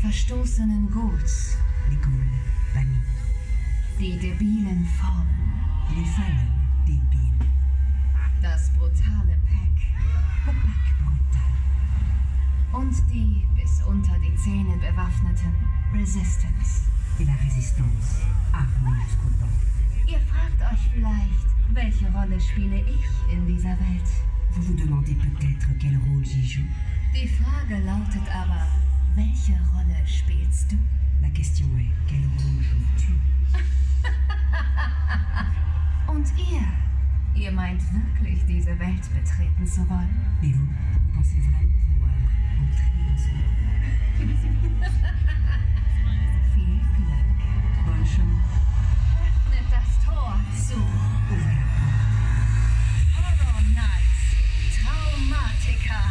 verstoßenen Ghouls. Les ghouls bannis. Die debilen Formen. Les femmes débiles. Das brutale Pack. Le pack brutal. Und die bis unter die Zähne bewaffneten Resistance. Et la résistance, armée jusqu'aux dents. Ihr fragt euch vielleicht, welche Rolle spiele ich in dieser Welt? Vous vous demandez peut-être quel rôle j'y joue. Die Frage lautet aber, welche Rolle spielst du? La question est, quel rôle joues-tu? Und ihr meint wirklich diese Welt betreten zu wollen? Et vous pensez vraiment pouvoir entrer dans ce monde? Viel Glück. Bonne chance. Öffnet das Tor zu Ouvrez la porte. Horror Nights Traumatica.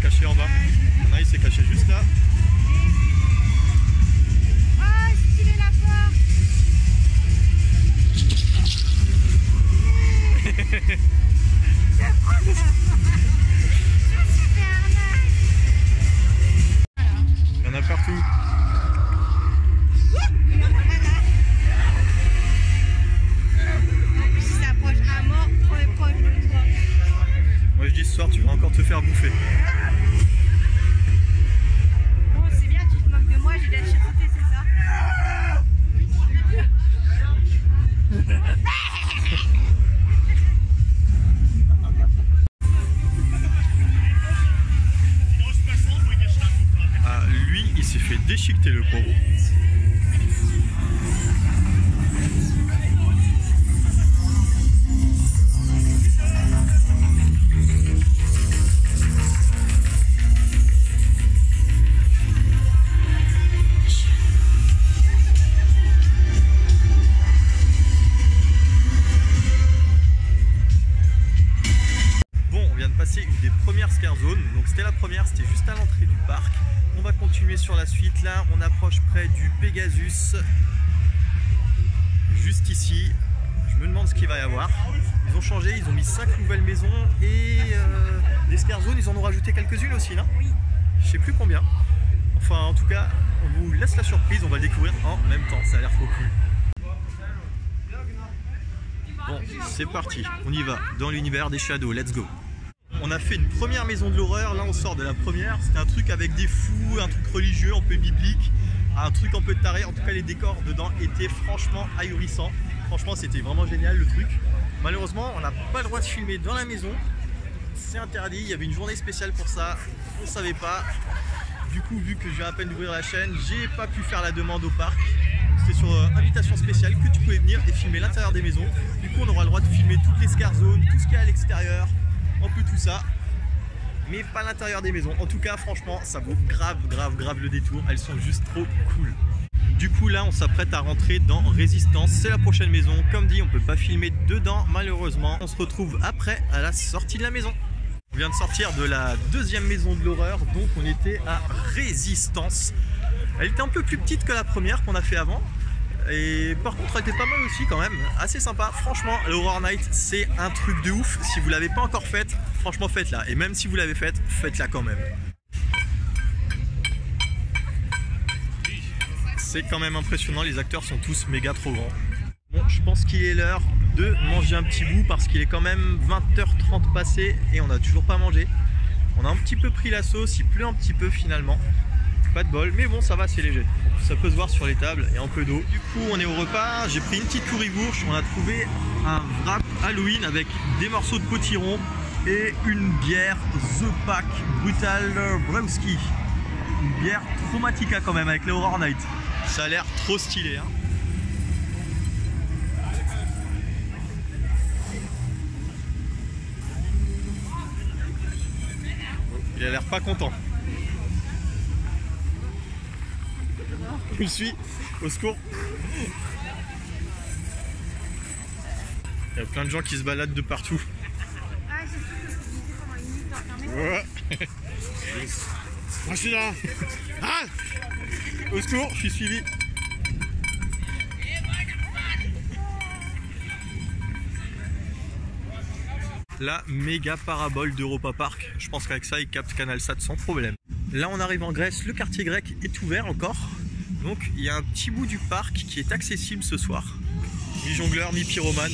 caché en bas. Il y en a, il s'est caché juste là. Oh, stylé la porte. Il y en a partout. Si ça approche à mort, trop proche de toi. Moi je dis ce soir tu vas encore te faire bouffer. Bon, c'est bien, tu te moques de moi, j'ai de la chasseté, c'est ça? Ah, lui il s'est fait déchiqueter le pauvre. Passer une des premières scare zones, donc c'était la première, c'était juste à l'entrée du parc. On va continuer sur la suite. Là on approche près du Pegasus, juste ici. Je me demande ce qu'il va y avoir. Ils ont changé, ils ont mis 5 nouvelles maisons et des scare zones, ils en ont rajouté quelques-unes aussi, non? Oui. Je sais plus combien. Enfin en tout cas on vous laisse la surprise, on va le découvrir en même temps, ça a l'air trop cool. Bon, c'est parti, on y va dans l'univers des Shadows, let's go. On a fait une première maison de l'horreur, là on sort de la première, c'était un truc avec des fous, un truc religieux, un peu biblique, un truc un peu taré, en tout cas les décors dedans étaient franchement ahurissants, franchement c'était vraiment génial le truc. Malheureusement on n'a pas le droit de filmer dans la maison, c'est interdit, il y avait une journée spéciale pour ça, on ne savait pas, du coup vu que je viens à peine d'ouvrir la chaîne, j'ai pas pu faire la demande au parc. C'était sur invitation spéciale que tu pouvais venir et filmer l'intérieur des maisons, du coup on aura le droit de filmer toutes les scare zones, tout ce qu'il y a à l'extérieur. Un peu tout ça, mais pas l'intérieur des maisons. En tout cas franchement ça vaut grave le détour, elles sont juste trop cool. Du coup là on s'apprête à rentrer dans Résistance, c'est la prochaine maison. Comme dit on peut pas filmer dedans malheureusement. On se retrouve après à la sortie de la maison. On vient de sortir de la deuxième maison de l'horreur, donc on était à Résistance. Elle était un peu plus petite que la première qu'on a fait avant. Et par contre, elle était pas mal aussi quand même, assez sympa. Franchement, l'Horror Night, c'est un truc de ouf. Si vous l'avez pas encore faite, franchement faites-la. Et même si vous l'avez faite, faites-la quand même. C'est quand même impressionnant, les acteurs sont tous méga trop grands. Bon, je pense qu'il est l'heure de manger un petit bout parce qu'il est quand même 20h30 passé et on n'a toujours pas mangé. On a un petit peu pris la sauce, il pleut un petit peu finalement. Pas de bol, mais bon, ça va, c'est léger. Ça peut se voir sur les tables et un peu d'eau. Du coup, on est au repas. J'ai pris une petite currywurst. On a trouvé un wrap Halloween avec des morceaux de potiron et une bière The Pack Brutal Brewski. Une bière Traumatica quand même avec les Horror Night. Ça a l'air trop stylé, hein. Il a l'air pas content. Je me suis au secours. Il y a plein de gens qui se baladent de partout. Ah, j'ai cru que je disais pendant une minute enfermée. Ouais. Moi je suis là. Ah, au secours, je suis suivi. La méga parabole d'Europa Park. Je pense qu'avec ça, ils captent CanalSat sans problème. Là, on arrive en Grèce. Le quartier grec est ouvert encore. Donc, il y a un petit bout du parc qui est accessible ce soir. Mi-jongleur, mi-pyromane.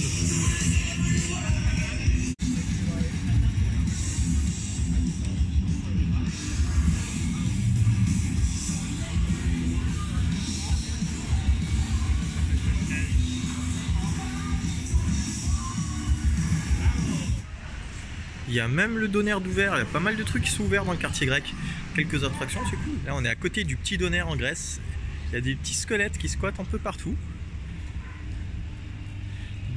Il y a même le Doner d'ouvert, il y a pas mal de trucs qui sont ouverts dans le quartier grec. Quelques attractions, c'est cool. Là, on est à côté du petit Doner en Grèce. Il y a des petits squelettes qui squattent un peu partout.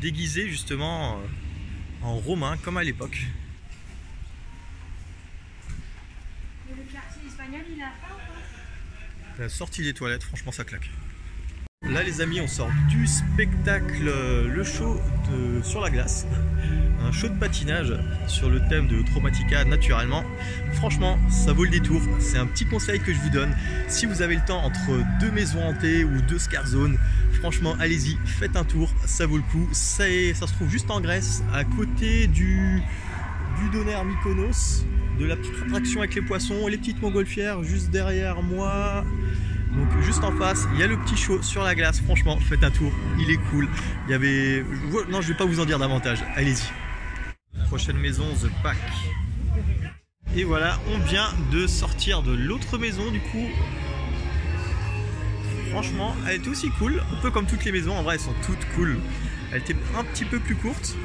Déguisés justement en romains, comme à l'époque. Et le quartier espagnol, il a faim ou pas? La sortie des toilettes, franchement, ça claque. Là, les amis, on sort du spectacle, le show sur la glace. Un show de patinage sur le thème de Traumatica naturellement. Franchement, ça vaut le détour. C'est un petit conseil que je vous donne. Si vous avez le temps entre deux maisons hantées ou deux scare zones, franchement, allez-y, faites un tour, ça vaut le coup. Ça se trouve juste en Grèce, à côté du Doner Mykonos, de la petite attraction avec les poissons, les petites montgolfières juste derrière moi. Donc juste en face, il y a le petit show sur la glace. Franchement, faites un tour, il est cool. Il y avait... Non, je vais pas vous en dire davantage. Allez-y. Prochaine maison, The Pack. Et voilà, on vient de sortir de l'autre maison du coup. Franchement, elle était aussi cool. Un peu comme toutes les maisons, en vrai, elles sont toutes cool. Elle était un petit peu plus courte.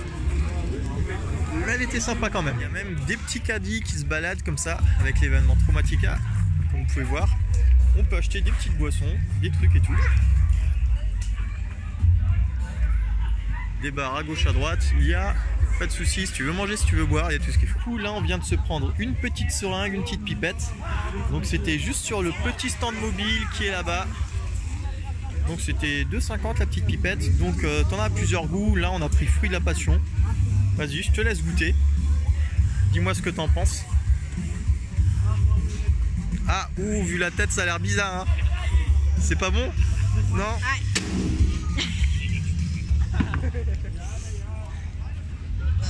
Mais elle était sympa quand même. Il y a même des petits caddies qui se baladent comme ça avec l'événement Traumatica. Comme vous pouvez voir. On peut acheter des petites boissons, des trucs et tout. Des bars à gauche à droite, il y a pas de soucis, si tu veux manger, si tu veux boire, il y a tout ce qu'il faut. Là, on vient de se prendre une petite seringue, une petite pipette. Donc c'était juste sur le petit stand mobile qui est là-bas. Donc c'était 2,50 la petite pipette. Donc t'en as plusieurs goûts. Là, on a pris fruit de la passion. Vas-y, je te laisse goûter. Dis-moi ce que t'en penses. Ah, ouh, vu la tête, ça a l'air bizarre, hein. C'est pas bon? Non?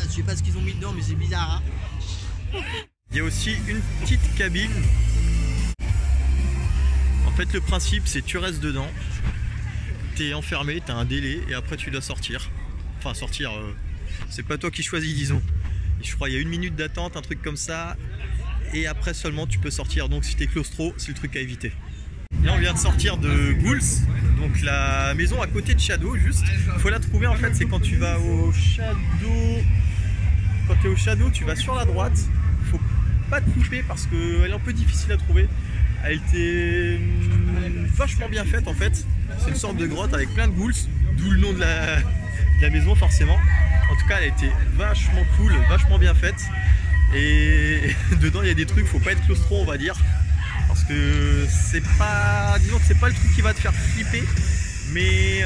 Je sais pas ce qu'ils ont mis dedans, mais c'est bizarre, hein. Il y a aussi une petite cabine. En fait, le principe, c'est tu restes dedans. T'es enfermé, t'as un délai, et après tu dois sortir. Enfin, sortir, c'est pas toi qui choisis, disons. Et je crois qu'il y a 1 minute d'attente, un truc comme ça. Et après seulement tu peux sortir, donc si t'es claustro, c'est le truc à éviter. Là on vient de sortir de Ghouls, donc la maison à côté de Shadow juste. Faut la trouver en fait, c'est quand tu vas au Shadow. Quand tu es au Shadow, tu vas sur la droite. Faut pas te louper parce qu'elle est un peu difficile à trouver. Elle était vachement bien faite en fait. C'est une sorte de grotte avec plein de ghouls, d'où le nom de la maison forcément. En tout cas elle a été vachement cool, vachement bien faite. Et dedans il y a des trucs, faut pas être claustro on va dire. Parce que c'est pas. Disons que c'est pas le truc qui va te faire flipper. Mais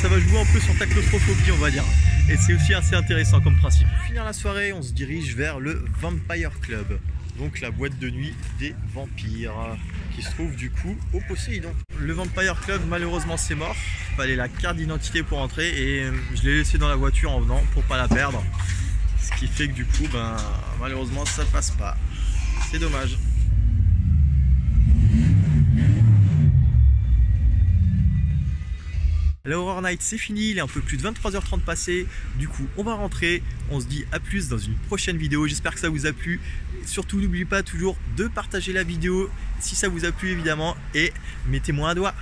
ça va jouer un peu sur ta claustrophobie on va dire. Et c'est aussi assez intéressant comme principe. Pour finir la soirée, on se dirige vers le Vampire Club. Donc la boîte de nuit des vampires. qui se trouve du coup au Poséidon. Le Vampire Club, malheureusement c'est mort, fallait la carte d'identité pour entrer et je l'ai laissé dans la voiture en venant pour pas la perdre, ce qui fait que du coup ben malheureusement ça passe pas, c'est dommage. La Horror Night c'est fini, il est un peu plus de 23h30 passé, du coup on va rentrer, on se dit à plus dans une prochaine vidéo, j'espère que ça vous a plu, surtout n'oubliez pas toujours de partager la vidéo si ça vous a plu évidemment et mettez-moi un doigt.